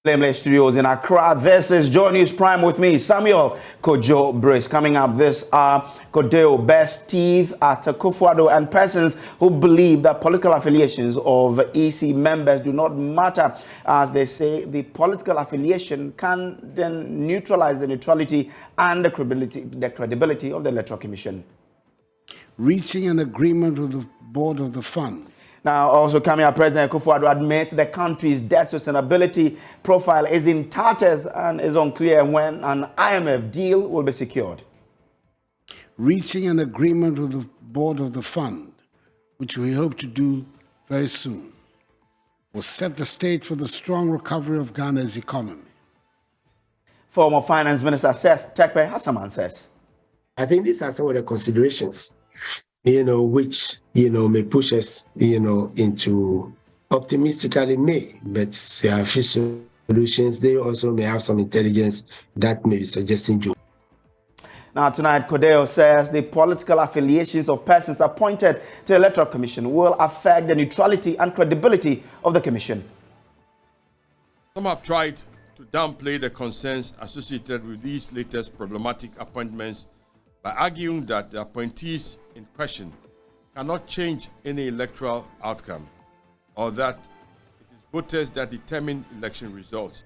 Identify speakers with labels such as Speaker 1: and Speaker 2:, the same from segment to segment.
Speaker 1: Blameless Studios in Accra. This is Joy News Prime with me, Samuel Kojo Brace. Coming up this hour, Kojo bears teeth at Kufuor and persons who believe that political affiliations of EC members do not matter, as they say the political affiliation can then neutralize the neutrality and the credibility of the Electoral Commission.
Speaker 2: Reaching an agreement with the board of the fund.
Speaker 1: Now, also coming up, President Kufuor admits the country's debt sustainability profile is in tatters and is unclear when an IMF deal will be secured.
Speaker 2: Reaching an agreement with the board of the fund, which we hope to do very soon, will set the stage for the strong recovery of Ghana's economy.
Speaker 1: Former Finance Minister Seth Terkper Hassaman says,
Speaker 3: I think these are some of the considerations which, may push us, into optimistically may, but official solutions, they also may have some intelligence that may be suggesting Joe.
Speaker 1: Now, tonight, Kojo says the political affiliations of persons appointed to the Electoral Commission will affect the neutrality and credibility of the Commission.
Speaker 4: Some have tried to downplay the concerns associated with these latest problematic appointments by arguing that the appointees in question cannot change any electoral outcome, or that it is voters that determine election results.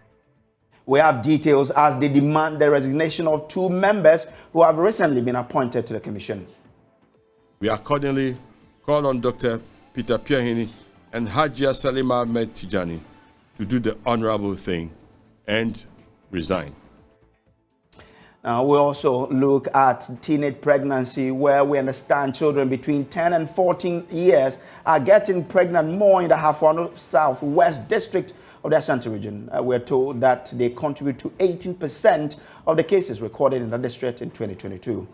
Speaker 1: We have details as they demand the resignation of 2 members who have recently been appointed to the Commission.
Speaker 4: We accordingly call on Dr. Peter Piahini and Hajia Salima Ahmed Tijani to do the honorable thing and resign.
Speaker 1: Now, we also look at teenage pregnancy, where we understand children between 10 and 14 years are getting pregnant more in the Hafwano Southwest District of the Ashanti region. We're told that they contribute to 18% of the cases recorded in the district in 2022.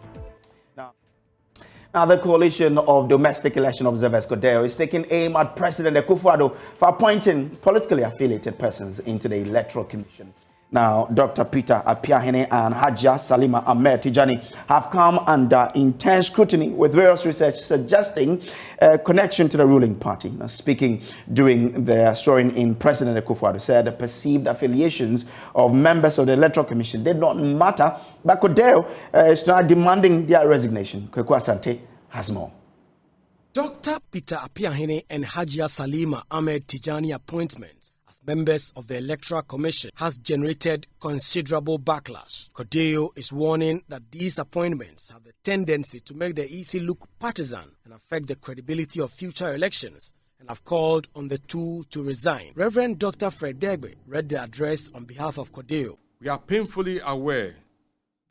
Speaker 1: Now, the Coalition of Domestic Election Observers, Kojo, is taking aim at President Kufuor for appointing politically affiliated persons into the Electoral Commission. Now, Dr. Peter Piahini and Hajia Salima Ahmed Tijani have come under intense scrutiny, with various research suggesting a connection to the ruling party. Now, speaking during their swearing in, President Kufuor said the perceived affiliations of members of the Electoral Commission did not matter, but Kojo is now demanding their resignation. Kweku Asante has more.
Speaker 5: Dr. Peter Piahini and Hajia Salima Ahmed Tijani appointment members of the Electoral Commission has generated considerable backlash. Kojo is warning that these appointments have the tendency to make the EC look partisan and affect the credibility of future elections, and have called on the 2 to resign. Reverend Dr. Fred Degbe read the address on behalf of Kojo.
Speaker 4: We are painfully aware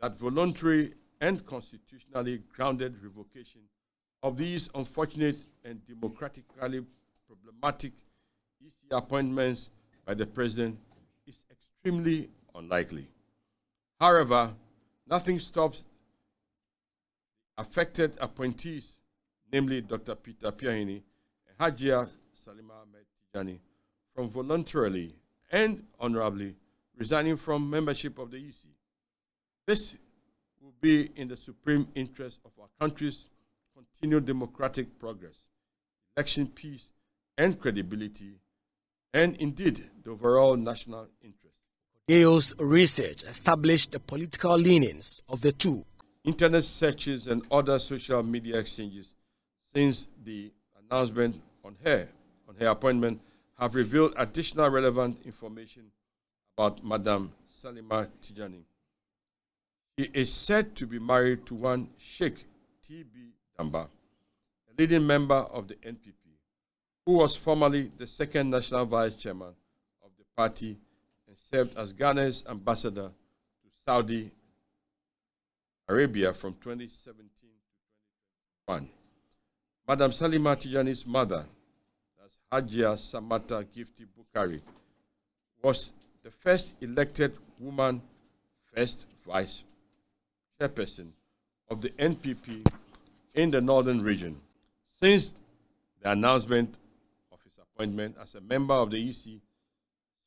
Speaker 4: that voluntary and constitutionally grounded revocation of these unfortunate and democratically problematic EC appointments by the President is extremely unlikely. However, nothing stops affected appointees, namely Dr. Peter Piahini and Hajia Salima Ahmed Tijani, from voluntarily and honorably resigning from membership of the EC. This will be in the supreme interest of our country's continued democratic progress, election peace and credibility, and indeed the overall national interest.
Speaker 5: Kojo's research established the political leanings of the 2.
Speaker 4: Internet searches and other social media exchanges since the announcement on her appointment have revealed additional relevant information about Madam Salima Tijani. She is said to be married to one Sheikh T.B. Damba, a leading member of the NPP, who was formerly the 2nd National Vice Chairman of the party and served as Ghana's ambassador to Saudi Arabia from 2017 to 2021. Madam Salima Tijani's mother, that's Hajia Samata Gifty Bukari, was the first elected woman, first vice chairperson of the NPP in the northern region. Since the announcement of his appointment as a member of the EC,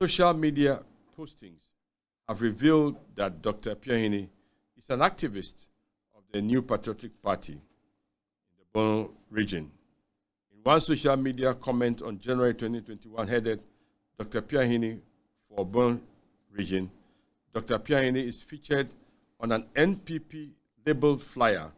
Speaker 4: social media postings have revealed that Dr. Piahini is an activist of the New Patriotic Party in the Bono region. In one social media comment on January 2021 headed, Dr. Piahini for Bono region, Dr. Apiahene is featured on an NPP labeled flyer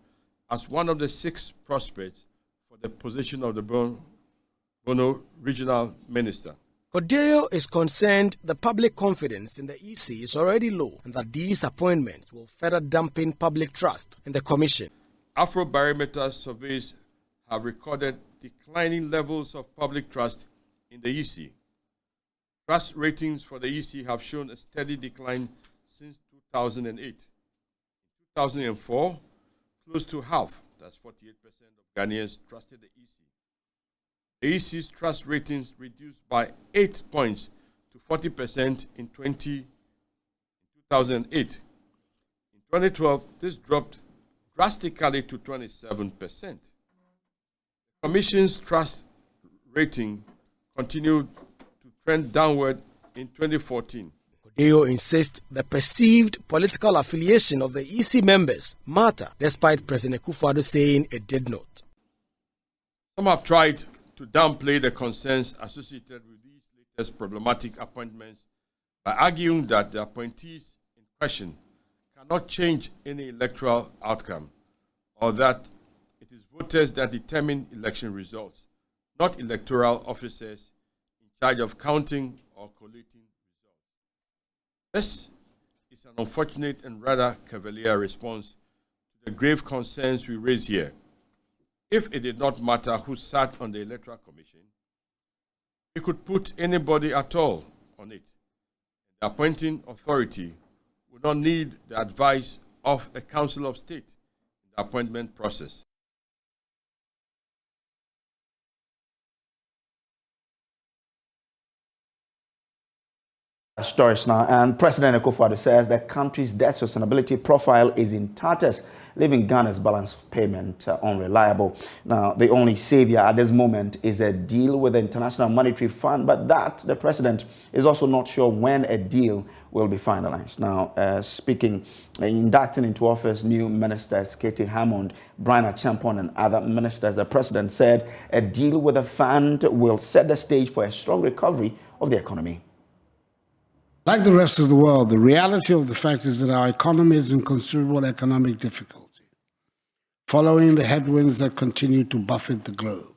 Speaker 4: as one of the 6 prospects for the position of the Bono regional minister.
Speaker 5: Kojo is concerned the public confidence in the EC is already low and that these appointments will further dampen public trust in the commission.
Speaker 4: Afrobarometer surveys have recorded declining levels of public trust in the EC. Trust ratings for the EC have shown a steady decline since 2008. In 2004, close to half, that's 48% of Ghanaians, trusted the EC. The EC's trust ratings reduced by 8 points to 40% in 2008. In 2012, this dropped drastically to 27%. The Commission's trust rating continued to trend downward in 2014.
Speaker 5: Kojo insists the perceived political affiliation of the EC members matter, despite President Akufo-Addo saying it did not.
Speaker 4: Some have tried to downplay the concerns associated with these latest problematic appointments by arguing that the appointees in question cannot change any electoral outcome, or that it is voters that determine election results, not electoral officers in charge of counting or collating results. This is an unfortunate and rather cavalier response to the grave concerns we raise here. If it did not matter who sat on the Electoral Commission, we could put anybody at all on it. The appointing authority would not need the advice of a Council of State in the appointment process.
Speaker 1: Stories now, and President Akufo-Addo says the country's debt sustainability profile is in tatters, leaving Ghana's balance of payment unreliable. Now, the only savior at this moment is a deal with the International Monetary Fund, but that the president is also not sure when a deal will be finalized. Now, inducting into office new ministers Katie Hammond, Brian Achampon, and other ministers, the president said a deal with the fund will set the stage for a strong recovery of the economy.
Speaker 2: Like the rest of the world, the reality of the fact is that our economy is in considerable economic difficulty, following the headwinds that continue to buffet the globe.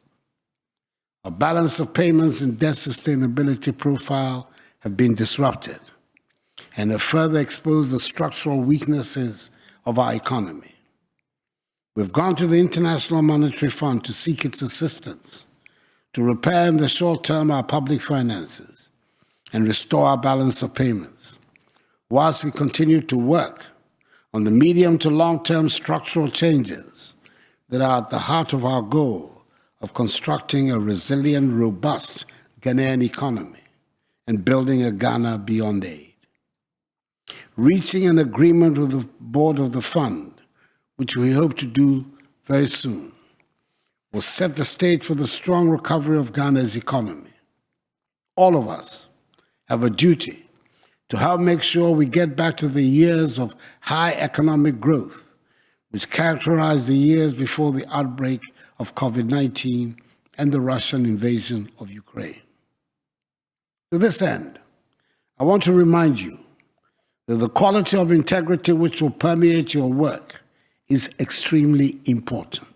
Speaker 2: Our balance of payments and debt sustainability profile have been disrupted and have further exposed the structural weaknesses of our economy. We've gone to the International Monetary Fund to seek its assistance to repair in the short term our public finances and restore our balance of payments, whilst we continue to work on the medium to long-term structural changes that are at the heart of our goal of constructing a resilient, robust Ghanaian economy and building a Ghana beyond aid. Reaching an agreement with the board of the fund, which we hope to do very soon, will set the stage for the strong recovery of Ghana's economy. All of us have a duty to help make sure we get back to the years of high economic growth, which characterized the years before the outbreak of COVID-19 and the Russian invasion of Ukraine. To this end, I want to remind you that the quality of integrity which will permeate your work is extremely important.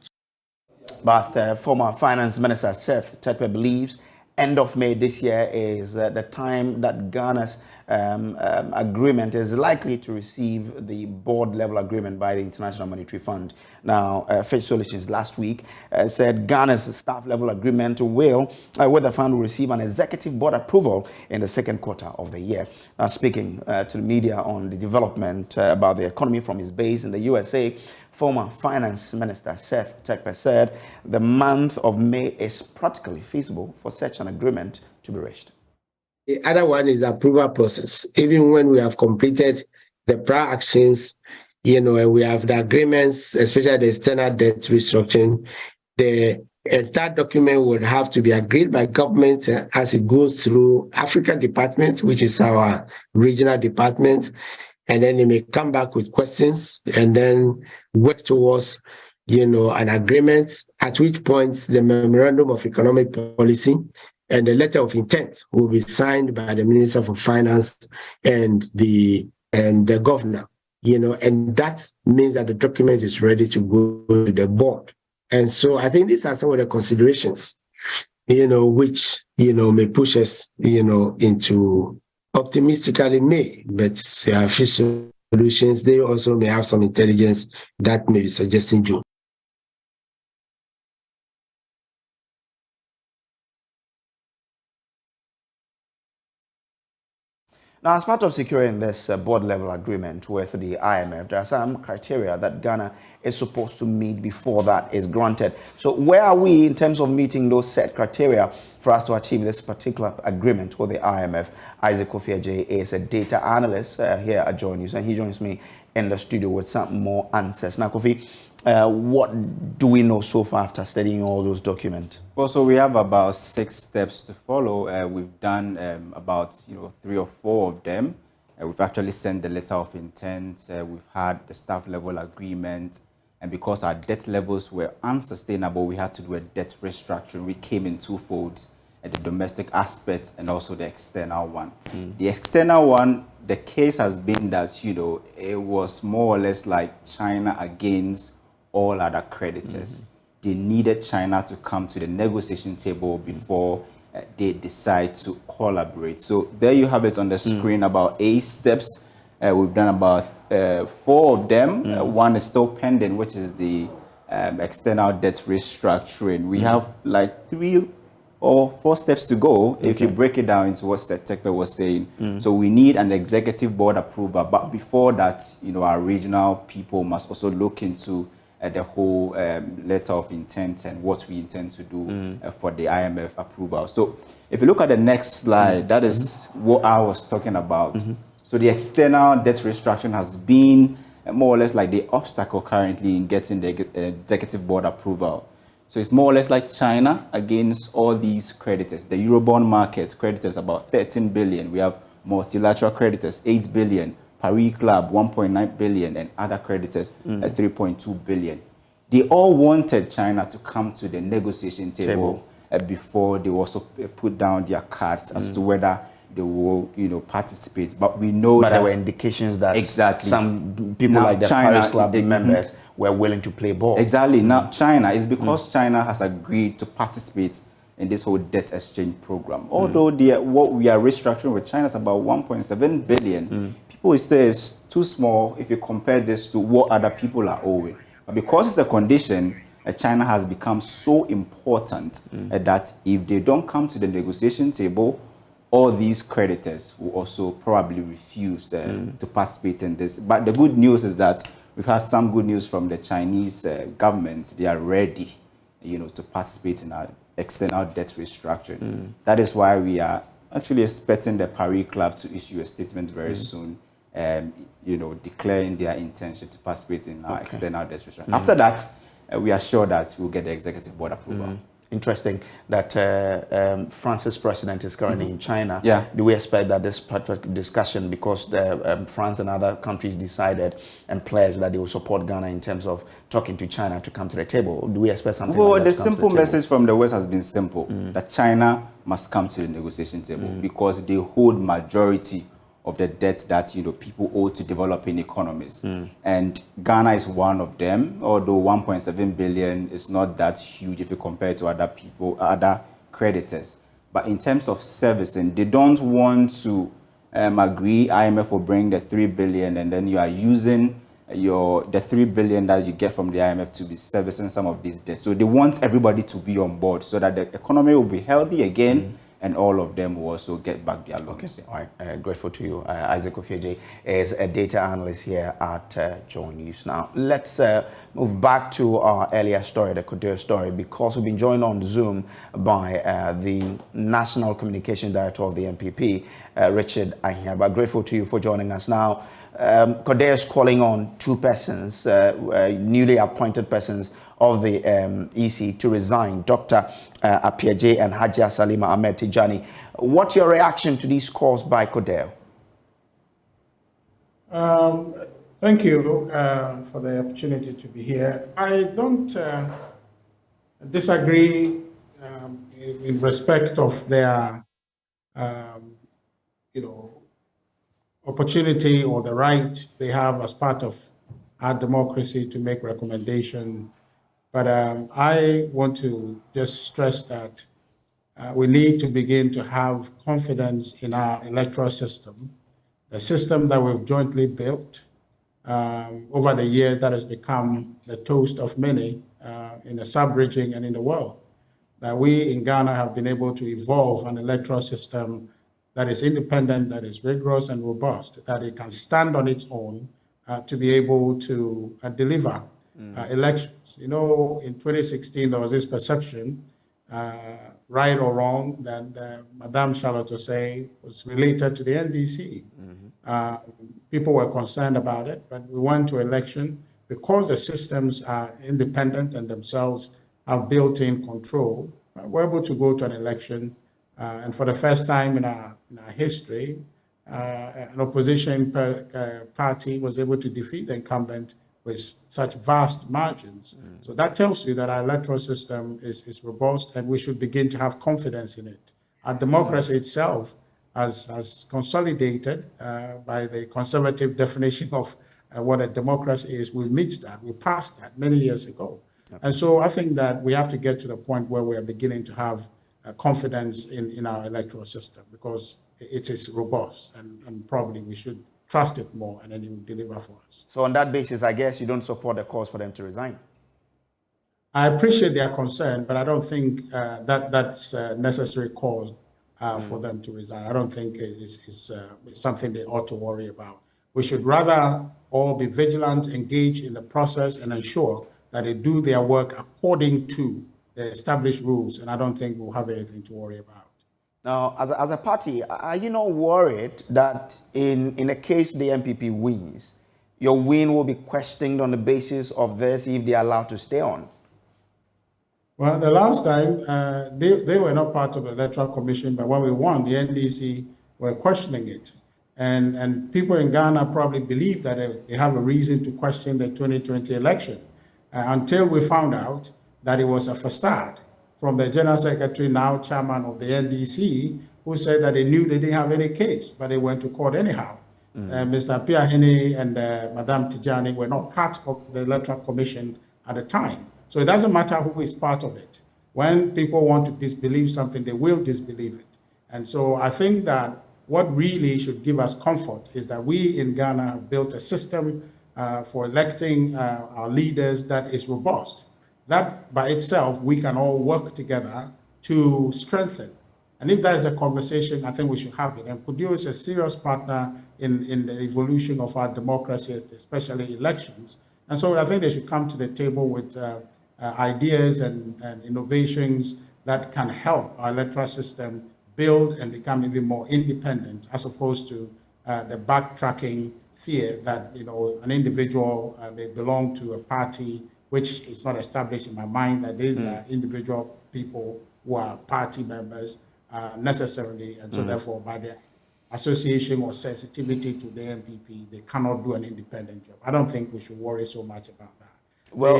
Speaker 1: But former Finance Minister Seth Terkper believes end of May this year is the time that Ghana's agreement is likely to receive the board level agreement by the International Monetary Fund. Now, Fitch Solutions last week said Ghana's staff level agreement with the fund will receive an executive board approval in the second quarter of the year. Now, speaking to the media on the development about the economy from his base in the USA, former Finance Minister Seth Terkper said the month of May is practically feasible for such an agreement to be reached.
Speaker 3: The other one is the approval process. Even when we have completed the prior actions, and we have the agreements, especially the external debt restructuring, the entire document would have to be agreed by government as it goes through Africa Department, which is our regional department. And then they may come back with questions and then work towards, an agreement, at which point the memorandum of economic policy and the letter of intent will be signed by the Minister for Finance and the governor, and that means that the document is ready to go to the board. And so I think these are some of the considerations, which, may push us, into optimistically may, but official solutions, they also may have some intelligence that may be suggesting June.
Speaker 1: Now, as part of securing this board-level agreement with the IMF, there are some criteria that Ghana is supposed to meet before that is granted. So where are we in terms of meeting those set criteria for us to achieve this particular agreement with the IMF? Isaac Kofi is a data analyst here at Joy News, and he joins me in the studio with some more answers. Now, Kofi, what do we know so far after studying all those documents?
Speaker 6: Well, so we have about 6 steps to follow. We've done about 3 or 4 of them. We've actually sent the letter of intent. We've had the staff level agreement. And because our debt levels were unsustainable, we had to do a debt restructuring. We came in 2 folds, the domestic aspect and also the external one. The external one, the case has been that, it was more or less like China against all other creditors. They needed China to come to the negotiation table before they decide to collaborate. So there you have it on the screen, about 8 steps. We've done about 4 of them. One is still pending, which is the external debt restructuring. We have like 3 or 4 steps to go if you break it down into what Tekpe was saying. So we need an executive board approval, but before that, our regional people must also look into the whole letter of intent and what we intend to do for the IMF approval. So if you look at the next slide, that is what I was talking about. So the external debt restructuring has been more or less like the obstacle currently in getting the executive board approval. So it's more or less like China against all these creditors. The Eurobond market creditors about 13 billion. We have multilateral creditors 8 billion. Paris Club 1.9 billion and other creditors at 3.2 billion. They all wanted China to come to the negotiation table. Before they also put down their cards as to whether they will, participate. But we know that
Speaker 1: there were indications that some people
Speaker 6: now,
Speaker 1: like the
Speaker 6: China,
Speaker 1: Paris Club members were willing to play ball.
Speaker 6: Exactly. Now, China is because China has agreed to participate in this whole debt exchange program. Although what we are restructuring with China is about 1.7 billion. People say it's too small if you compare this to what other people are owing. But because it's a condition, China has become so important that if they don't come to the negotiation table, all these creditors will also probably refuse to participate in this. But the good news is that we've had some good news from the Chinese government. They are ready, to participate in our external debt restructuring. That is why we are actually expecting the Paris Club to issue a statement very soon, declaring their intention to participate in our external debt restructuring. After that, we are sure that we'll get the executive board approval.
Speaker 1: Interesting that France's president is currently in China. Do we expect that this part of discussion, because France and other countries decided and pledged that they will support Ghana in terms of talking to China to come to the table, do we expect something like that?
Speaker 6: The simple message from the West has been simple, that China must come to the negotiation table because they hold majority of the debt that people owe to developing economies, and Ghana is one of them. Although 1.7 billion is not that huge if you compare it to other creditors, but in terms of servicing, they don't want to agree. IMF will bring the 3 billion, and then you are using the 3 billion that you get from the IMF to be servicing some of these debts. So they want everybody to be on board so that the economy will be healthy again. And all of them will also get back their loans.
Speaker 1: All right, grateful to you. Isaac Kofi is a data analyst here at Joy News. Now, let's move back to our earlier story, the Kojo story, because we've been joined on Zoom by the National Communication Director of the NPP, Richard Ahiaba. Grateful to you for joining us. Now, Kojo is calling on 2 persons, newly appointed persons of the EC to resign, Dr. Apiaje and Hajia Salima Ahmed Tijani. What's your reaction to these calls by Kojo?
Speaker 7: Thank you for the opportunity to be here. I don't disagree, in respect of their, you know, opportunity or the right they have as part of our democracy to make recommendation. But I want to just stress that we need to begin to have confidence in our electoral system, the system that we've jointly built over the years that has become the toast of many in the sub-region and in the world. That we in Ghana have been able to evolve an electoral system that is independent, that is rigorous and robust, that it can stand on its own to be able to deliver elections. You know, in 2016, there was this perception, right or wrong, that Madame Charlotte Osei was related to the NDC. People were concerned about it, but we went to election because the systems are independent and themselves have built-in control. We're able to go to an election, and for the first time in our history, an opposition party was able to defeat the incumbent with such vast margins. So that tells you that our electoral system is robust, and we should begin to have confidence in it. Our democracy itself has consolidated by the conservative definition of what a democracy is. We meet that, we passed that many years ago. And so I think that we have to get to the point where we are beginning to have confidence in our electoral system, because it is robust, and probably we should trust it more, and then it will deliver for us.
Speaker 1: So on that basis, I guess you don't support the cause for them to resign.
Speaker 7: I appreciate their concern, but I don't think that's a necessary cause for them to resign. I don't think it's something they ought to worry about. We should rather all be vigilant, engage in the process, and ensure that they do their work according to the established rules, and I don't think we'll have anything to worry about.
Speaker 1: Now, as a party, are you not worried that in a case the MPP wins, your win will be questioned on the basis of this if they are allowed to stay on?
Speaker 7: Well, the last time, they were not part of the Electoral Commission, but when we won, the NDC were questioning it. And people in Ghana probably believe that they have a reason to question the 2020 election until we found out that it was a facade from the General Secretary, now Chairman of the NDC, who said that they knew they didn't have any case, but they went to court anyhow. Mr. Apiahene and Madame Tijani were not part of the Electoral Commission at the time. So it doesn't matter who is part of it. When people want to disbelieve something, they will disbelieve it. And so I think that what really should give us comfort is that we in Ghana have built a system for electing our leaders that is robust. That by itself, we can all work together to strengthen. And if there is a conversation, I think we should have it. And Kojo is a serious partner in the evolution of our democracy, especially elections. And so I think they should come to the table with ideas and innovations that can help our electoral system build and become even more independent, as opposed to the backtracking fear that, you know, an individual may belong to a party which is not established in my mind, that these are individual people who are party members necessarily, and so therefore by their association or sensitivity to the MPP, they cannot do an independent job. I don't think we should worry so much about that.
Speaker 1: Well,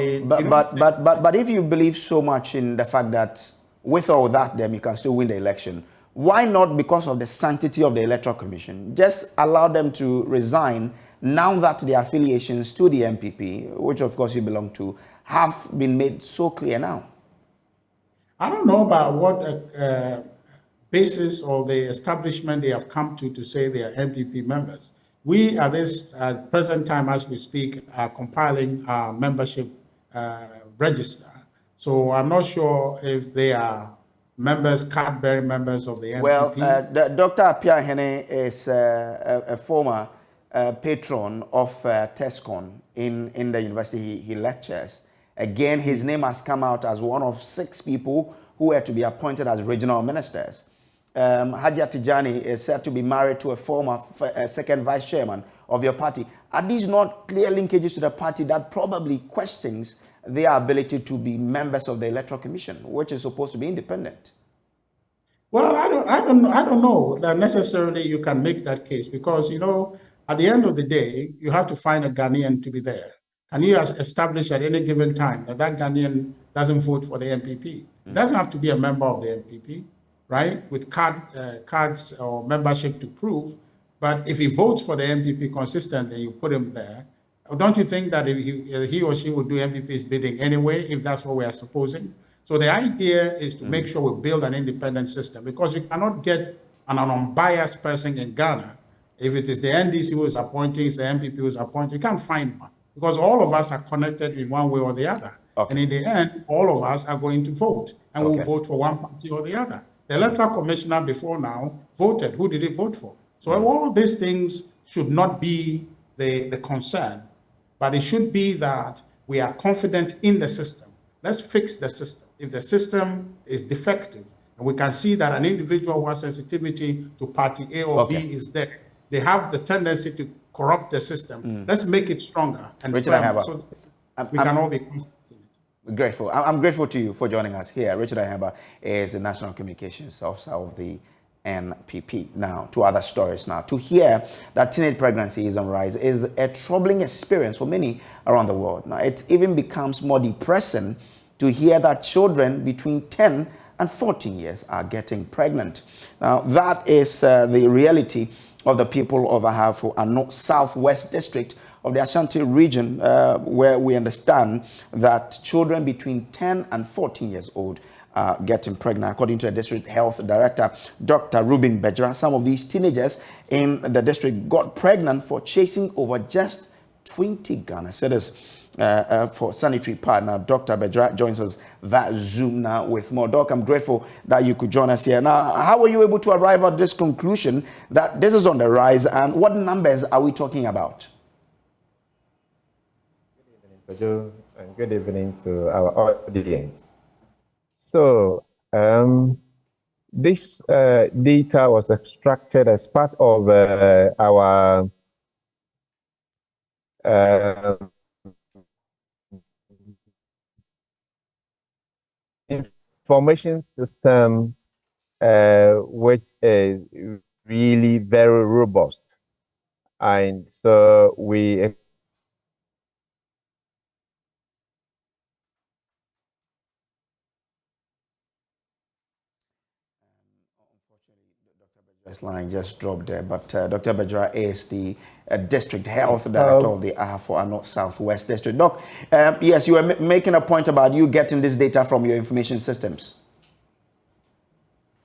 Speaker 1: but if you believe so much in the fact that with all that, then you can still win the election, why not, because of the sanctity of the Electoral Commission, just allow them to resign now that the affiliations to the MPP, which of course you belong to, have been made so clear now?
Speaker 7: I don't know about what basis or the establishment they have come to say they are MPP members. We at this present time, as we speak, are compiling our membership register. So I'm not sure if they are members, card-bearing members of the MPP.
Speaker 1: Well, Dr. Apiahene is a former patron of TESCON in the university he lectures. Again, his name has come out as one of 6 people who were to be appointed as regional ministers. Hajia Tijani is said to be married to a former second vice chairman of your party. Are these not clear linkages to the party that probably questions their ability to be members of the Electoral Commission, which is supposed to be independent?
Speaker 7: Well, I don't know that necessarily you can make that case, because, you know, at the end of the day, you have to find a Ghanaian to be there. Can you establish at any given time that Ghanaian doesn't vote for the MPP? It doesn't have to be a member of the MPP, right, with cards or membership to prove. But if he votes for the MPP consistently, you put him there. Don't you think that if he or she would do MPP's bidding anyway, if that's what we are supposing? So the idea is to make sure we build an independent system, because you cannot get an unbiased person in Ghana. If it is the NDC who is appointing, it's the MPP who is appointing, you can't find one, because all of us are connected in one way or the other. Okay. And in the end, all of us are going to vote, and we'll vote for one party or the other. The electoral commissioner before now voted. Who did he vote for? So all these things should not be the concern, but it should be that we are confident in the system. Let's fix the system. If the system is defective, and we can see that an individual who has sensitivity to party A or B is there, they have the tendency to corrupt the system. Let's make it stronger and firm, so we can all be confident.
Speaker 1: Grateful. I'm grateful to you for joining us here. Richard Aheba is the National Communications Officer of the NPP. Now, to other stories now. To hear that teenage pregnancy is on rise is a troubling experience for many around the world. Now, it even becomes more depressing to hear that children between 10 and 14 years are getting pregnant. Now, that is the reality of the people of Ahafo and Southwest District of the Ashanti region, where we understand that children between 10 and 14 years old are getting pregnant. According to the district health director, Dr. Ruben Bejra, some of these teenagers in the district got pregnant for chasing over just 20 Ghana cedis for sanitary pad. Now, Dr. Bejra joins us via Zoom now with more. Doc, I'm grateful that you could join us here. Now, how were you able to arrive at this conclusion that this is on the rise, and what numbers are we talking about?
Speaker 8: Kojo, and good evening to our audience. So, this data was extracted as part of our information system, which is really very robust. And so we
Speaker 1: This line just dropped there, but Dr. Bejra is the District Health Director of the Ahafo and North Southwest District. Doc, yes, you were making a point about you getting this data from your information systems.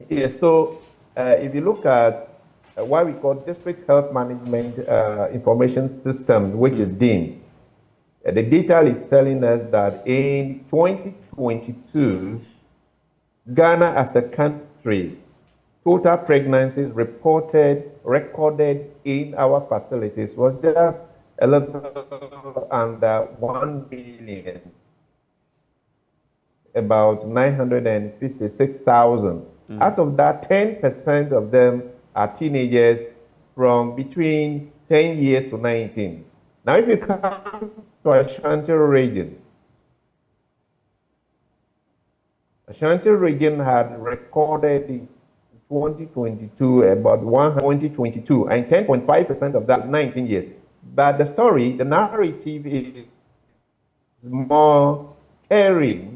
Speaker 8: Yes, so if you look at what we call District Health Management Information Systems, which is DIMS, the data is telling us that in 2022, Ghana as a country, total pregnancies recorded in our facilities was just a little under 1 million, about 956,000. Out of that, 10% of them are teenagers from between 10 years to 19. Now, if you come to Ashanti region, Ashanti region had recorded in 2022 about 2022, and 10.5% of that 19 years. But the story, the narrative is more scary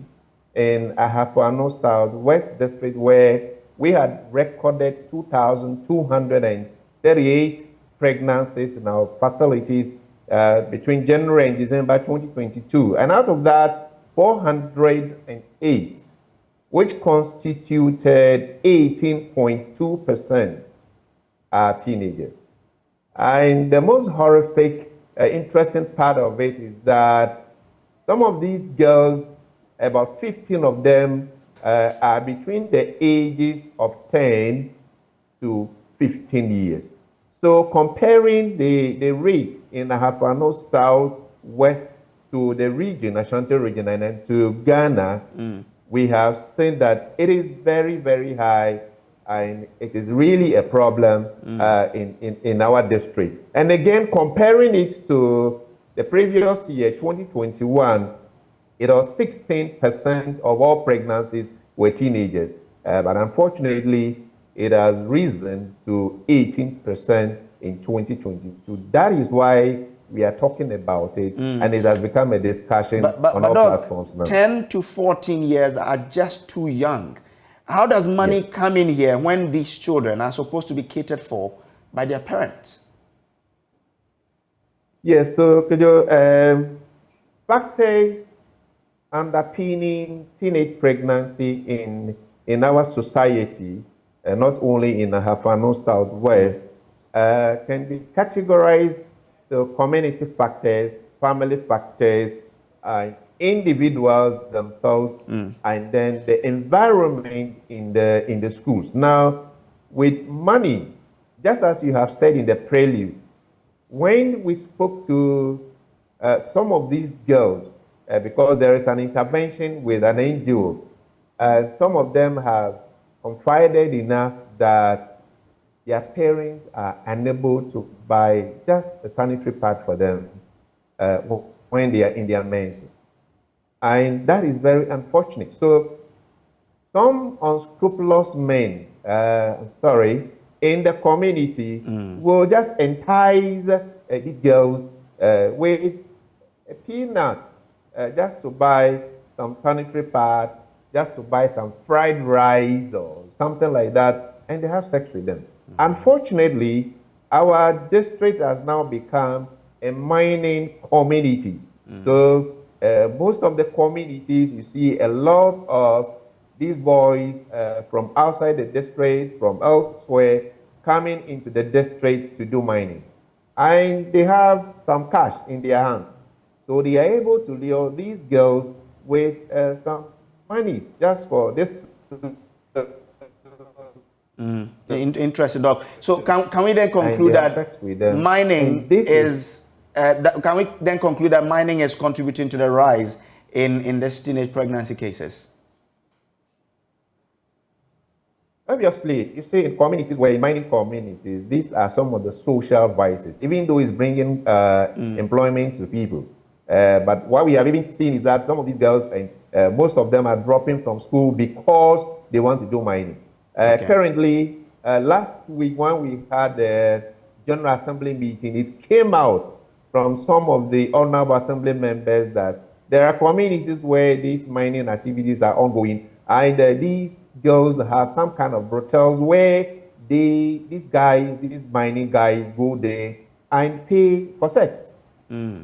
Speaker 8: in Ahafo Southwest District, where we had recorded 2,238 pregnancies in our facilities between January and December 2022. And out of that, 408, which constituted 18.2%, are teenagers. And the most horrific, interesting part of it is that some of these girls, about 15 of them, are between the ages of 10 to 15 years. So comparing the rate in Ahafo Southwest to the region, Ashanti region, and then to Ghana, we have seen that it is very, very high, and it is really a problem in our district. And again, comparing it to the previous year, 2021, it was 16% of all pregnancies were teenagers. But unfortunately, it has risen to 18% in 2022. That is why we are talking about it, and it has become a discussion on all
Speaker 1: Doc,
Speaker 8: platforms now.
Speaker 1: 10 to 14 years are just too young. How does money come in here when these children are supposed to be catered for by their parents?
Speaker 8: Yes, so Kojo, factors underpinning teenage pregnancy in our society, not only in the Ahafano Southwest, can be categorized to community factors, family factors, individuals themselves, and then the environment in the schools. Now, with money, just as you have said in the prelude, when we spoke to some of these girls, because there is an intervention with an NGO, some of them have confided in us that their parents are unable to buy just a sanitary pad for them when they are in their menses. And that is very unfortunate. So some unscrupulous men, in the community will just entice these girls with a peanut just to buy some sanitary pad, just to buy some fried rice or something like that, and they have sex with them. Unfortunately, our district has now become a mining community. So most of the communities, you see a lot of these boys from outside the district, from elsewhere, coming into the district to do mining. And they have some cash in their hands. So they are able to lure these girls with some monies just for this.
Speaker 1: Interesting, Doc. So can we then conclude that mining is, can we then conclude that mining is contributing to the rise in these teenage pregnancy cases?
Speaker 8: Obviously, you see in communities where in mining communities, these are some of the social vices, even though it's bringing employment to people. But what we have even seen is that some of these girls, most of them are dropping from school because they want to do mining. Currently, last week when we had the General Assembly meeting, it came out from some of the Honorable Assembly members that there are communities where these mining activities are ongoing, and these girls have some kind of brothels where these mining guys go there and pay for sex.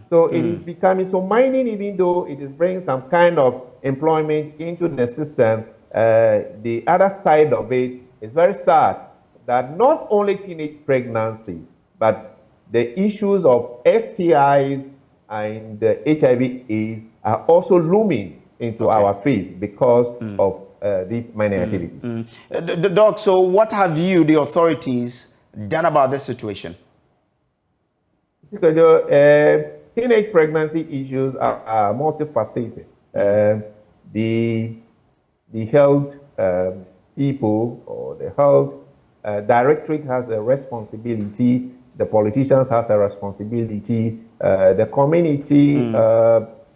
Speaker 8: So it is becoming, so mining, even though it is bringing some kind of employment into the system, the other side of it is very sad that not only teenage pregnancy, but the issues of STIs and HIV/AIDS are also looming into our face because of these mining activities.
Speaker 1: Doc, so what have you, the authorities, done about this situation?
Speaker 8: Because teenage pregnancy issues are multifaceted. The health people or the health directorate has a responsibility, the politicians has a responsibility, the community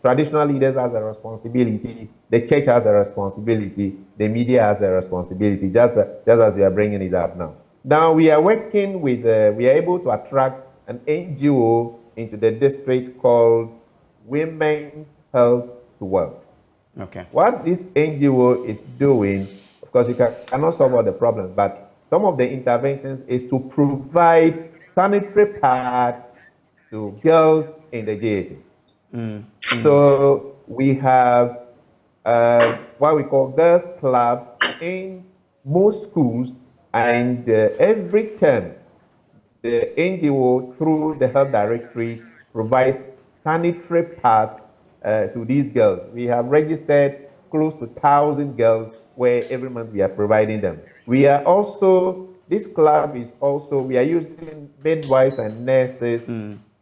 Speaker 8: traditional leaders has a responsibility, the church has a responsibility, the media has a responsibility, just as we are bringing it up now. Now we are working with, we are able to attract an NGO into the district called Women's Health to Wealth.
Speaker 1: Okay.
Speaker 8: What this NGO is doing, of course, you cannot solve all the problems, but some of the interventions is to provide sanitary pads to girls in the JHs. So we have what we call girls clubs in most schools, and every term the NGO through the health directory provides sanitary pads to these girls. We have registered close to 1,000 girls where every month we are providing them. We are also, this club is also, we are using midwives and nurses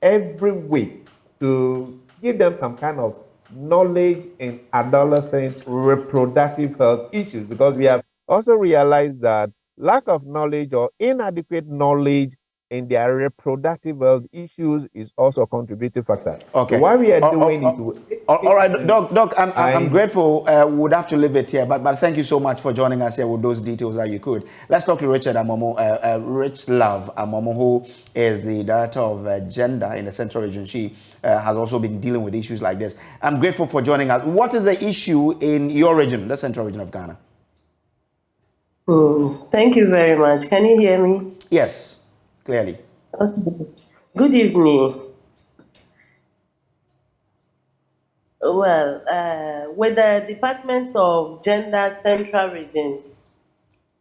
Speaker 8: every week to give them some kind of knowledge in adolescent reproductive health issues, because we have also realized that lack of knowledge or inadequate knowledge in their reproductive health issues is also a contributing factor.
Speaker 1: Okay.
Speaker 8: So what we are doing is
Speaker 1: all right, Doc. I'm grateful. Would have to leave it here, but thank you so much for joining us here with those details that you could. Let's talk to Richard Amomo, Rich Love Amomo, who is the director of gender in the Central Region. She has also been dealing with issues like this. I'm grateful for joining us. What is the issue in your region, the Central Region of Ghana?
Speaker 9: Thank you very much. Can you hear me?
Speaker 1: Yes. Clearly.
Speaker 9: Okay. Good evening. Well, with the Department of Gender Central Region,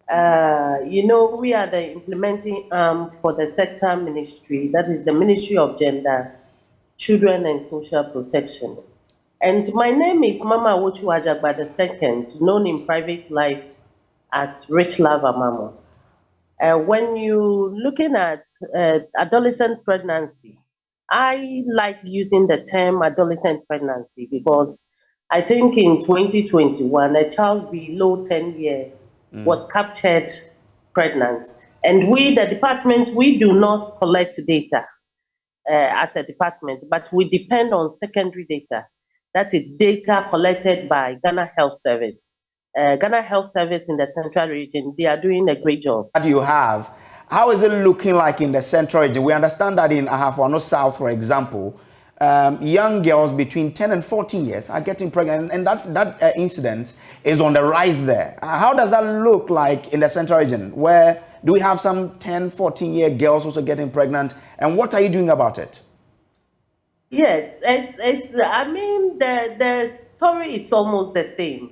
Speaker 9: we are the implementing arm for the sector ministry, that is the Ministry of Gender, Children and Social Protection. And my name is Mama Awochu Ajagba II, known in private life as Rich Love Amamo. When you're looking at adolescent pregnancy, I like using the term adolescent pregnancy because I think in 2021, a child below 10 years was captured pregnant. And we, the department, we do not collect data as a department, but we depend on secondary data. That is data collected by Ghana Health Service. Ghana Health Service in the Central Region, they are doing a great job.
Speaker 1: That you have, how is it looking like in the Central Region? We understand that in Ahafo South, for example, young girls between 10 and 14 years are getting pregnant, and that incident is on the rise there. How does that look like in the Central Region? Where do we have some 10, 14-year girls also getting pregnant, and what are you doing about it?
Speaker 9: Yes, I mean, the story, it's almost the same.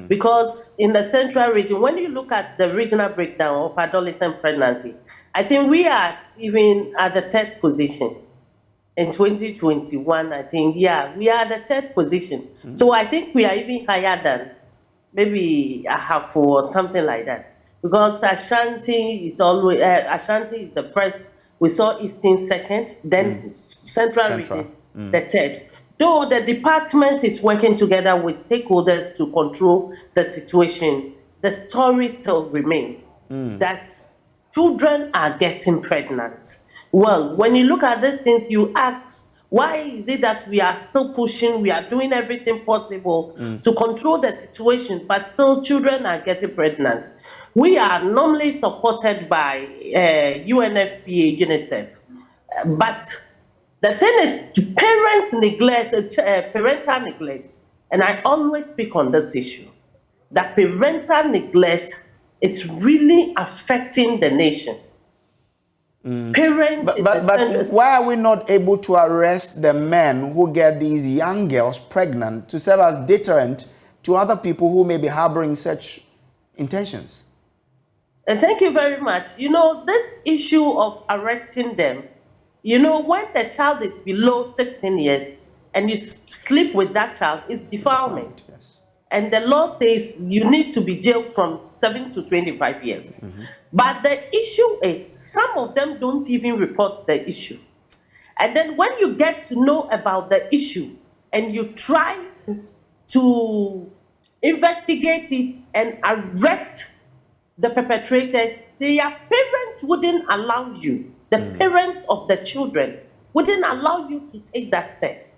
Speaker 9: Because in the Central Region, when you look at the regional breakdown of adolescent pregnancy, I think we are even at the third position. In 2021, I think, we are the third position. So I think we are even higher than maybe Ahafo or something like that. Because Ashanti is the first. We saw Eastern second, then Central Region, the third. Though the department is working together with stakeholders to control the situation, the story still remains that children are getting pregnant. Well, when you look at these things, you ask, why is it that we are still pushing, we are doing everything possible to control the situation, but still children are getting pregnant? We are normally supported by UNFPA, UNICEF, but the thing is parental neglect, and I always speak on this issue, that parental neglect, it's really affecting the nation.
Speaker 1: But why are we not able to arrest the men who get these young girls pregnant to serve as deterrent to other people who may be harboring such intentions?
Speaker 9: And thank you very much. This issue of arresting them, when the child is below 16 years and you sleep with that child, it's defilement. Yes. And the law says you need to be jailed from 7 to 25 years. But the issue is some of them don't even report the issue. And then when you get to know about the issue and you try to investigate it and arrest the perpetrators, their parents wouldn't allow you. The parents of the children wouldn't allow you to take that step.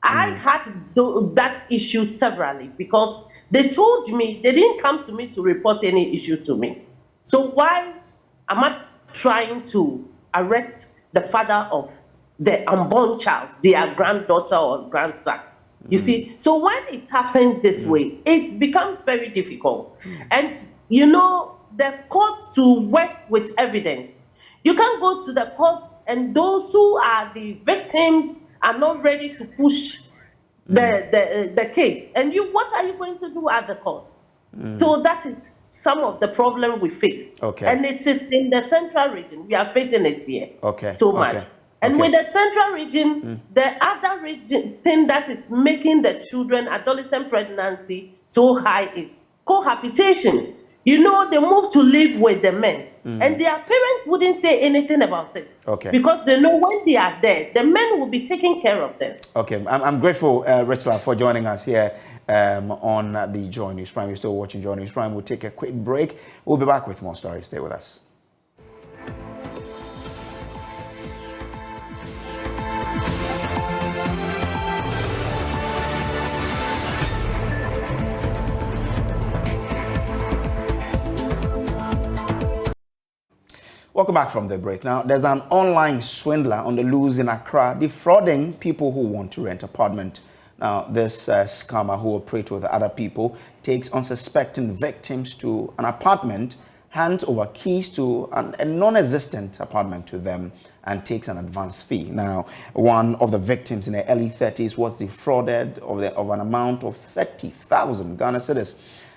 Speaker 9: I had that issue severally because they told me, they didn't come to me to report any issue to me. So why am I trying to arrest the father of the unborn child, their granddaughter or grandson? You see, so when it happens this way, it becomes very difficult. And the courts to work with evidence. You can't go to the courts and those who are the victims are not ready to push the case. And what are you going to do at the court? So that is some of the problem we face. Okay. And it is in the Central Region. We are facing it here. Okay. So much. And with the Central Region, the other region thing that is making the children adolescent pregnancy so high is cohabitation. They move to live with the men. And their parents wouldn't say anything about it. Okay. Because they know when they are there, the men will be taking care of them. Okay.
Speaker 1: I'm grateful, Richard, for joining us here on the Joy News Prime. You're still watching Joy News Prime. We'll take a quick break. We'll be back with more stories. Stay with us. Welcome back from the break. Now, there's an online swindler on the loose in Accra defrauding people who want to rent apartment. Now, this scammer who operates with other people takes unsuspecting victims to an apartment, hands over keys to a non-existent apartment to them, and takes an advance fee. Now, one of the victims in the early 30s was defrauded of an amount of 30,000 Ghana cedis.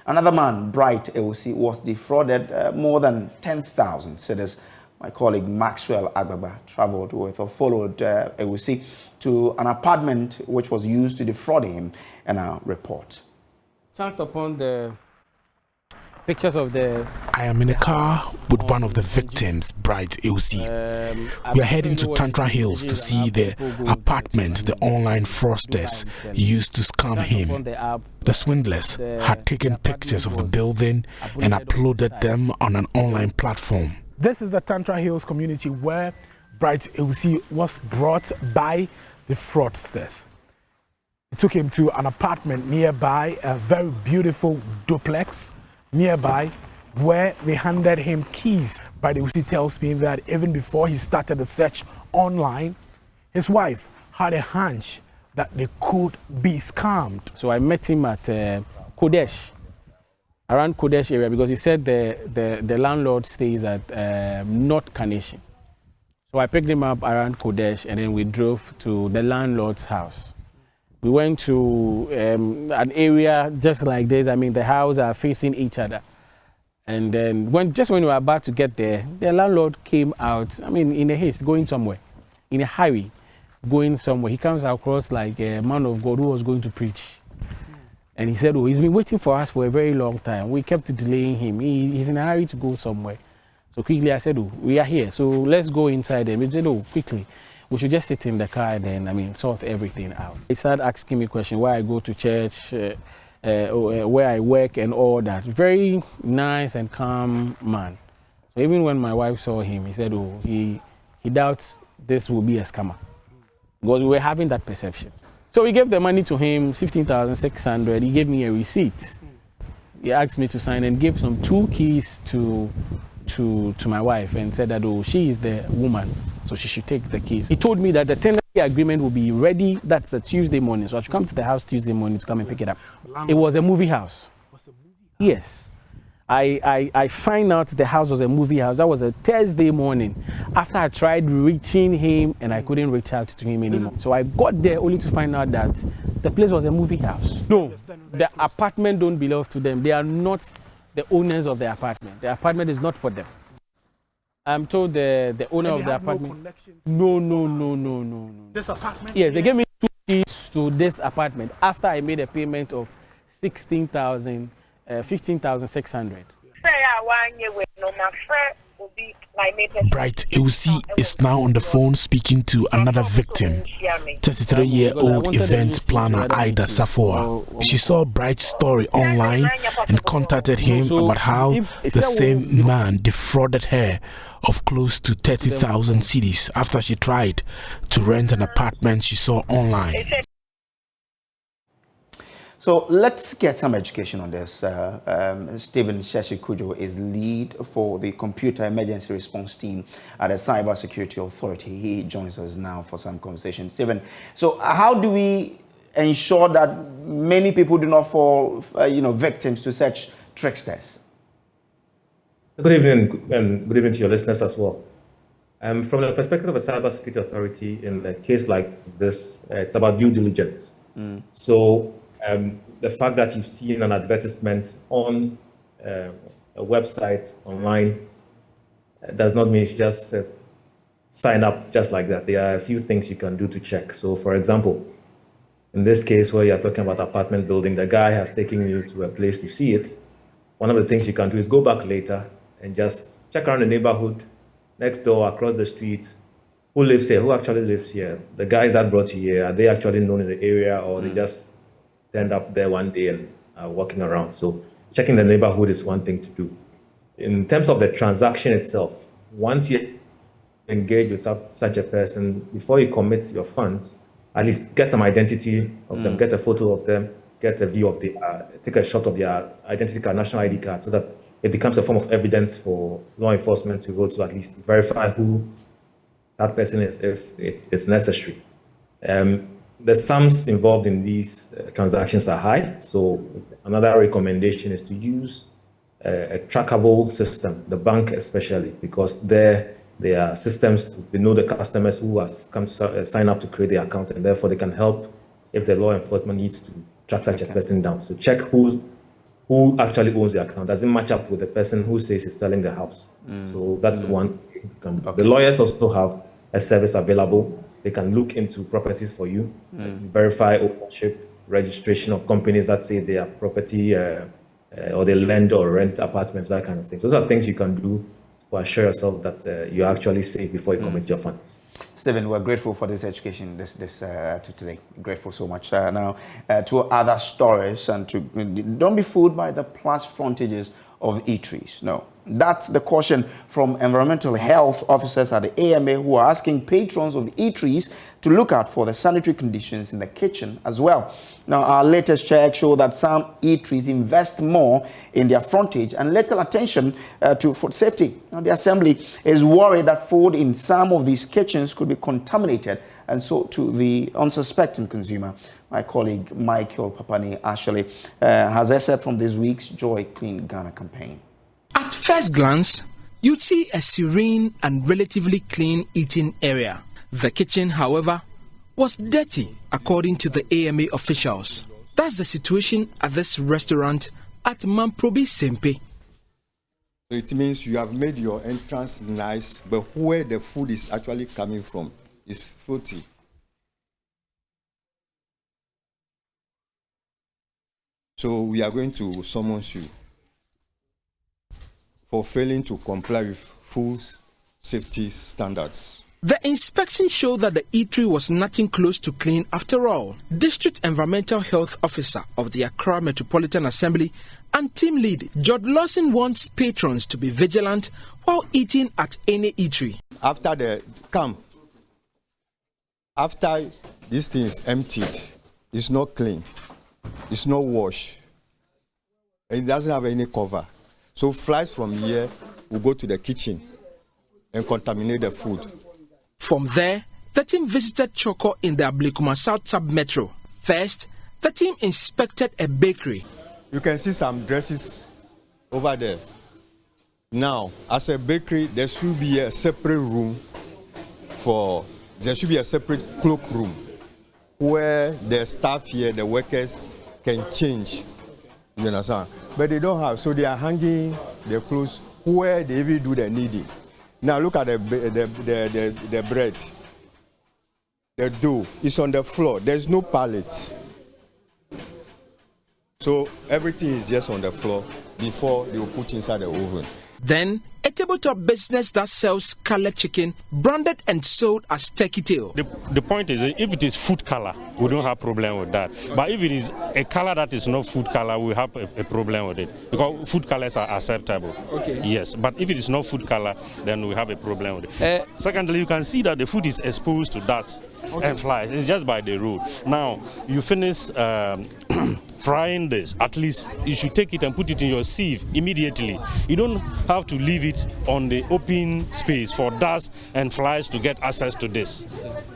Speaker 1: Another man, Bright AOC, was defrauded more than 10,000 cedis. My colleague Maxwell Agbaba traveled with or followed AOC to an apartment which was used to defraud him, and our report.
Speaker 10: Chanced upon the pictures of the...
Speaker 11: I am in a car with one of the victims, Bright AOC. We are heading to Tantra Hills to see the apartment the online fraudsters used to scam him. The swindlers had taken pictures of the building and uploaded them on an online platform. This is the Tantra Hills community where Bright AOC was brought by the fraudsters. It took him to an apartment nearby, a very beautiful duplex nearby, where they handed him keys. Bright AOC tells me that even before he started the search online, his wife had a hunch that they could be scammed.
Speaker 10: So I met him at Kodesh, around Kodesh area, because he said the landlord stays at North Carnation. So I picked him up around Kodesh, and then we drove to the landlord's house. We went to an area just like this. I mean, the houses are facing each other. And then just when we were about to get there, the landlord came out, I mean, in a haste, going somewhere, in a hurry, going somewhere. He comes across like a man of God who was going to preach. And he said, oh, he's been waiting for us for a very long time. We kept delaying him. He's in a hurry to go somewhere. So quickly I said, oh, we are here, so let's go inside. And he said, oh, quickly, we should just sit in the car and then, sort everything out. He started asking me questions, why I go to church, where I work and all that. Very nice and calm man. So even when my wife saw him, he said, oh, he doubts this will be a scammer. Because we were having that perception. So we gave the money to him, 15,600. He gave me a receipt. He asked me to sign and gave some 2 keys to my wife and said that, oh, she is the woman, so she should take the keys. He told me that the tenancy agreement will be ready, that's a Tuesday morning, so I should come to the house Tuesday morning to come and pick it up. It was a movie house. Yes. I find out the house was a movie house. That was a Thursday morning after I tried reaching him and I couldn't reach out to him anymore. So I got there only to find out that the place was a movie house. No, the apartment don't belong to them. They are not the owners of the apartment. The apartment is not for them. I'm told the owner of the apartment. No.
Speaker 11: This apartment?
Speaker 10: Yes, they gave me 2 keys to this apartment after I made a payment of 15,600.
Speaker 11: Bright AOC is now on the phone speaking to another victim, 33-year-old event planner Ida Safoa. She saw Bright's story online and contacted him about how the same man defrauded her of close to 30,000 cedis after she tried to rent an apartment she saw online.
Speaker 1: So let's get some education on this. Stephen Sheshi Kojo is lead for the Computer Emergency Response Team at the Cyber Security Authority. He joins us now for some conversation. Stephen, so how do we ensure that many people do not fall, victims to such tricksters?
Speaker 12: Good evening, and good evening to your listeners as well. From the perspective of a Cyber Security Authority, in a case like this, it's about due diligence. So the fact that you've seen an advertisement on a website online does not mean you should just sign up just like that. There are a few things you can do to check. So, for example, in this case where you're talking about apartment building, the guy has taken you to a place to see it. One of the things you can do is go back later and just check around the neighborhood, next door, across the street. Who lives here? Who actually lives here? The guys that brought you here, are they actually known in the area, or they just turned up there one day and are walking around? So checking the neighborhood is one thing to do. In terms of the transaction itself, once you engage with such a person, before you commit your funds, at least get some identity of them, get a photo of them, get a view of take a shot of their identity card, national ID card, so that it becomes a form of evidence for law enforcement to go to at least verify who that person is, if it's necessary. The sums involved in these transactions are high, so another recommendation is to use a trackable system, the bank especially, because there are systems, they know the customers who has come to sign up to create the account, and therefore they can help if the law enforcement needs to track such a person down. So check who actually owns the account. Does it match up with the person who says he's selling the house? So that's one. The lawyers also have a service available. They can look into properties for you, verify ownership, registration of companies that say they are property or they lend or rent apartments, that kind of thing. Those are things you can do to assure yourself that you're actually safe before you commit your funds.
Speaker 1: Stephen, we're grateful for this education today. Grateful so much. Now, to other stories, and to don't be fooled by the plush frontages of eateries. No, that's the caution from environmental health officers at the AMA, who are asking patrons of eateries to look out for the sanitary conditions in the kitchen as well. Now, our latest check show that some eateries invest more in their frontage and little attention to food safety. Now, the Assembly is worried that food in some of these kitchens could be contaminated and sold to the unsuspecting consumer. My colleague Michael Papani actually has excerpt from this week's Joy Clean Ghana campaign.
Speaker 13: At first glance, you'd see a serene and relatively clean eating area. The kitchen, however, was dirty, according to the AMA officials. That's the situation at this restaurant at Mamprobi Sempe.
Speaker 14: It means you have made your entrance nice, but where the food is actually coming from is filthy. So we are going to summon you for failing to comply with food safety standards.
Speaker 13: The inspection showed that the eatery was nothing close to clean after all. District Environmental Health Officer of the Accra Metropolitan Assembly and team lead George Lawson wants patrons to be vigilant while eating at any eatery.
Speaker 14: After the camp, after this thing is emptied, it's not clean, it's not washed, and it doesn't have any cover. So flies from here will go to the kitchen and contaminate the food.
Speaker 13: From there, the team visited Choko in the Ablikuma South Sub-Metro. First, the team inspected a bakery.
Speaker 14: You can see some dresses over there. Now, as a bakery, there should be a separate room there should be a separate cloakroom where the staff here, the workers, can change. You understand? But they don't have, so they are hanging their clothes where they even do the kneading. Now look at the bread. The dough is on the floor. There's no pallet. So everything is just on the floor before they will put inside the oven.
Speaker 13: Then, a tabletop business that sells colored chicken, branded and sold as turkey tail.
Speaker 15: The point is, if it is food color, we don't have problem with that. But if it is a color that is not food color, we have a problem with it. Because food colors are acceptable. Okay. Yes, but if it is not food color, then we have a problem with it. Secondly, you can see that the food is exposed to dust and flies. It's just by the road. Now, you finish frying this, at least you should take it and put it in your sieve immediately. You don't have to leave it on the open space for dust and flies to get access to this.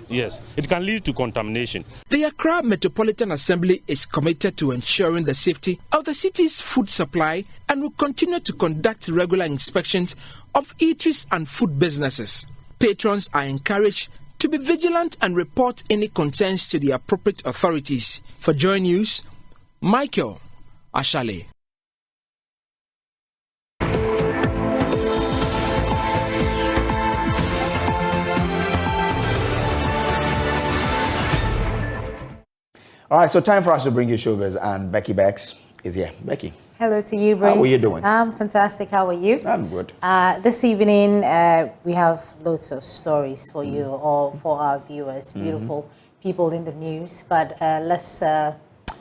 Speaker 15: Yes, it can lead to contamination.
Speaker 13: The Accra Metropolitan Assembly is committed to ensuring the safety of the city's food supply and will continue to conduct regular inspections of eateries and food businesses. Patrons are encouraged to be vigilant and report any concerns to the appropriate authorities. For Joy News, Michael Ashale.
Speaker 1: All right, so time for us to bring you showbiz, and Becky Bex is here. Becky.
Speaker 16: Hello to you, Bruce.
Speaker 1: How are you doing?
Speaker 16: I'm fantastic. How are you?
Speaker 1: I'm good.
Speaker 16: This evening, we have loads of stories for you or for our viewers. Beautiful people in the news. But let's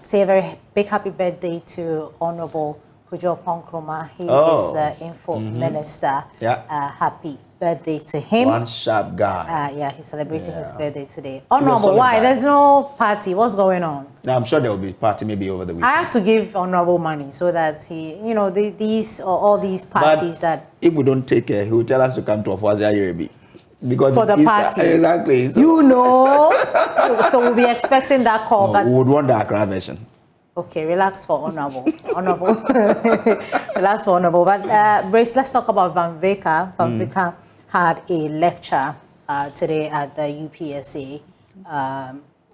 Speaker 16: say a very big happy birthday to Honorable Kojo Ponkroma. He
Speaker 1: Oh.
Speaker 16: is the info minister.
Speaker 1: Yeah.
Speaker 16: Happy birthday to him.
Speaker 1: One sharp guy.
Speaker 16: Yeah, he's celebrating his birthday today.
Speaker 1: a
Speaker 16: Honorable,
Speaker 1: solid
Speaker 16: why?
Speaker 1: guy.
Speaker 16: There's no party. What's going on?
Speaker 1: Now, I'm sure there will be party maybe over the
Speaker 16: I
Speaker 1: weekend.
Speaker 16: have to give Honorable money so that he, you know, all these parties that.
Speaker 1: If we don't take care, he will tell us to come to Afwazia Yerebi. Because
Speaker 16: For the
Speaker 1: it's
Speaker 16: party.
Speaker 1: Exactly. So,
Speaker 16: You know. So we'll be expecting that call.
Speaker 1: no,
Speaker 16: But
Speaker 1: we would want the Accra version.
Speaker 16: okay, relax for Honorable. Honorable. Relax for Honorable. But Brace, let's talk about Van Veka. Van Veka had a lecture today at the UPSA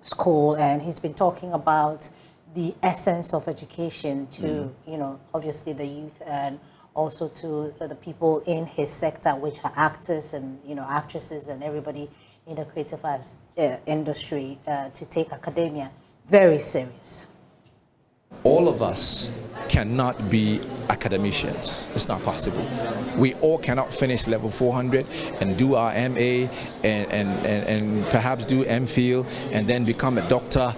Speaker 16: school, and he's been talking about the essence of education to, you know, obviously the youth and also to the people in his sector, which are actors and, you know, actresses and everybody in the creative arts industry, to take academia very serious.
Speaker 17: All of us cannot be academicians. It's not possible. We all cannot finish level 400 and do our MA and perhaps do MPhil and then become a doctor.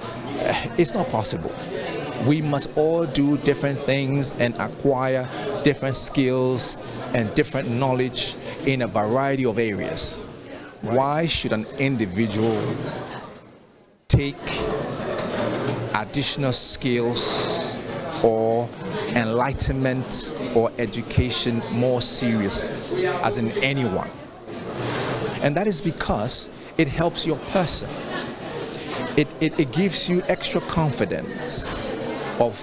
Speaker 17: It's not possible. We must all do different things and acquire different skills and different knowledge in a variety of areas. Why should an individual take additional skills or enlightenment or education more seriously, as in anyone? And that is because it helps your person. It gives you extra confidence of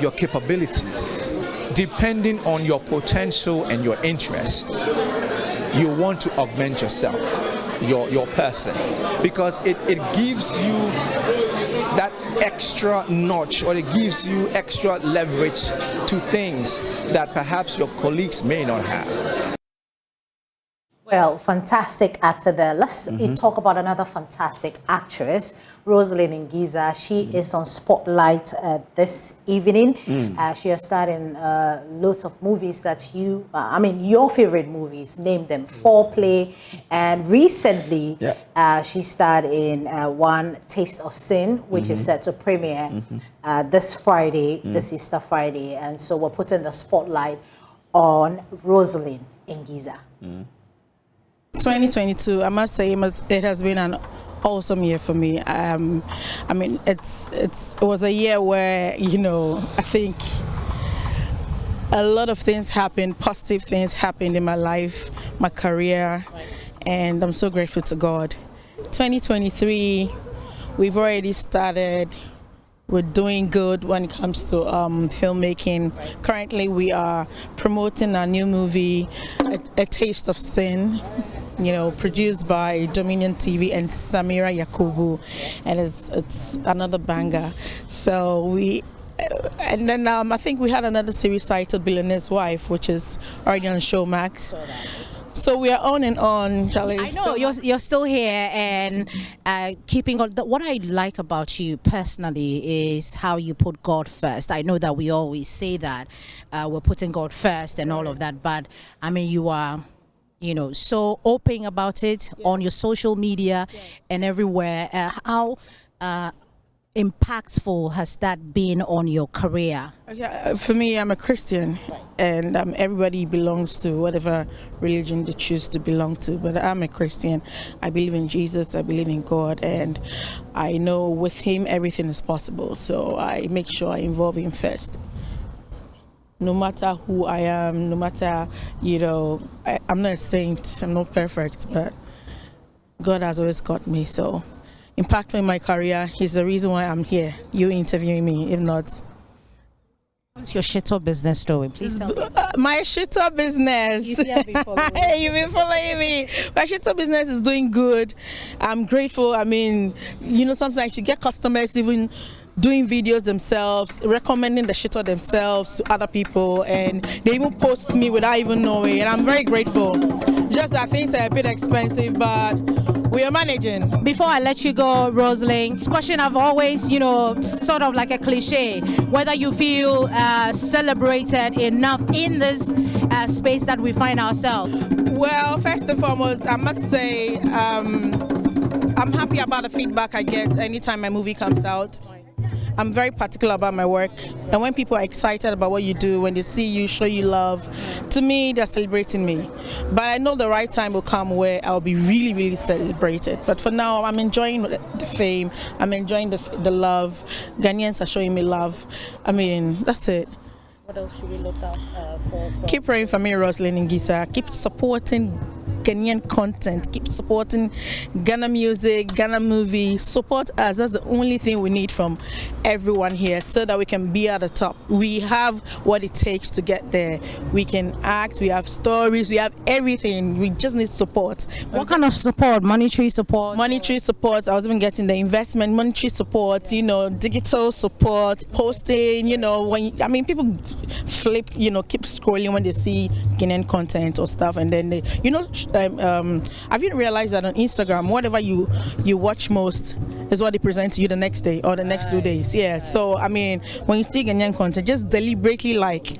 Speaker 17: your capabilities. Depending on your potential and your interest, you want to augment yourself, your person, because it gives you that extra notch, or it gives you extra leverage to things that perhaps your colleagues may not have.
Speaker 16: Well, fantastic actor there. Let's talk about another fantastic actress, Rosalind Ngiza. She is on Spotlight this evening. She has starred in loads of movies that your favorite movies, name them, Foreplay. And recently, she starred in One Taste of Sin, which is set to premiere this Friday, this Easter Friday. And so we're putting the spotlight on Rosalind Ngiza.
Speaker 18: 2022, I must say, it has been an awesome year for me. I mean, it was a year where, you know, I think a lot of things happened, positive things happened in my life, my career, and I'm so grateful to God. 2023, we've already started. We're doing good when it comes to filmmaking. Currently, we are promoting our new movie, A Taste of Sin, you know, produced by Dominion TV and Samira Yakubu, and it's another banger. So and then I think we had another series titled Billionaire's Wife, which is already on Showmax. So we are on and on, Charlie.
Speaker 16: I know you're still here and keeping on. What I like about you personally is how you put God first. I know that we always say that we're putting God first and all of that, but I mean, you are, you know, so open about it on your social media and everywhere. How impactful has that been on your career?
Speaker 18: Yeah, for me, I'm a Christian, and everybody belongs to whatever religion they choose to belong to, but I'm a Christian. I believe in Jesus, I believe in God, and I know with him everything is possible, so I make sure I involve him first. No matter who I am, no matter, you know, I'm not a saint, I'm not perfect, but God has always got me, so impactful in my career is the reason why I'm here, you interviewing me, if not.
Speaker 16: What's your shito business story? Please tell me.
Speaker 18: My shito business.
Speaker 16: You see, I've been following you.
Speaker 18: You've been following me. My shito business is doing good. I'm grateful. I mean, you know, sometimes you get customers even doing videos themselves, recommending the shito themselves to other people, and they even post me without even knowing, and I'm very grateful. Just that things are a bit expensive, but we are managing.
Speaker 16: Before I let you go, Rosalind, this question I've always, you know, sort of like a cliche, whether you feel celebrated enough in this space that we find ourselves.
Speaker 18: Well, first and foremost, I must say I'm happy about the feedback I get anytime my movie comes out. I'm very particular about my work. And when people are excited about what you do, when they see you, show you love, to me, they're celebrating me. But I know the right time will come where I'll be really, really celebrated. But for now, I'm enjoying the fame. I'm enjoying the love. Ghanaians are showing me love. I mean, that's it.
Speaker 16: What else should we look out for?
Speaker 18: Keep praying for me, Rosalind Ngisa. Keep supporting Ghanaian content. Keep supporting Ghana music, Ghana movie. Support us. That's the only thing we need from everyone here so that we can be at the top. We have what it takes to get there. We can act, we have stories, we have everything. We just need support.
Speaker 16: What kind of support? Monetary support?
Speaker 18: Monetary support. I was even getting the investment, monetary support, you know, digital support, posting, you know, people flip, you know, keep scrolling when they see Ghanaian content or stuff, and then they, you know, have you realized that on Instagram, whatever you watch most is what they present to you the next day or the next 2 days? Yeah. So I mean, when you see Ghanaian content, just deliberately like.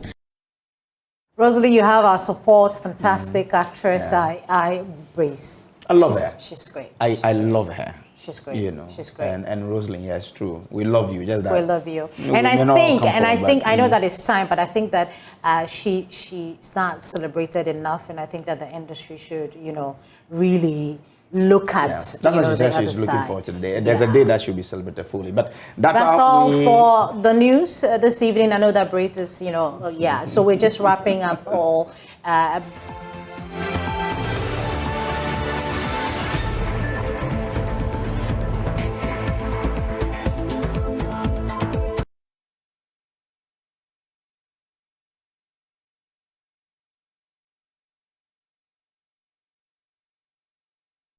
Speaker 16: Rosalie, you have our support. Fantastic actress. Yeah. I embrace.
Speaker 1: I love her.
Speaker 16: She's great.
Speaker 1: I love her.
Speaker 16: She's great.
Speaker 1: You know,
Speaker 16: she's great.
Speaker 1: And Rosalind, yeah, it's true. We love you. Just that.
Speaker 16: We love you. And I think, I know that it's time, but I think that she's not celebrated enough, and I think that the industry should, you know, really look at.
Speaker 1: That's what she said she's looking forward to the day. There's a day that should be celebrated fully. But that's
Speaker 16: all for the news this evening. I know that Brace is, you know, yeah. So we're just wrapping up all.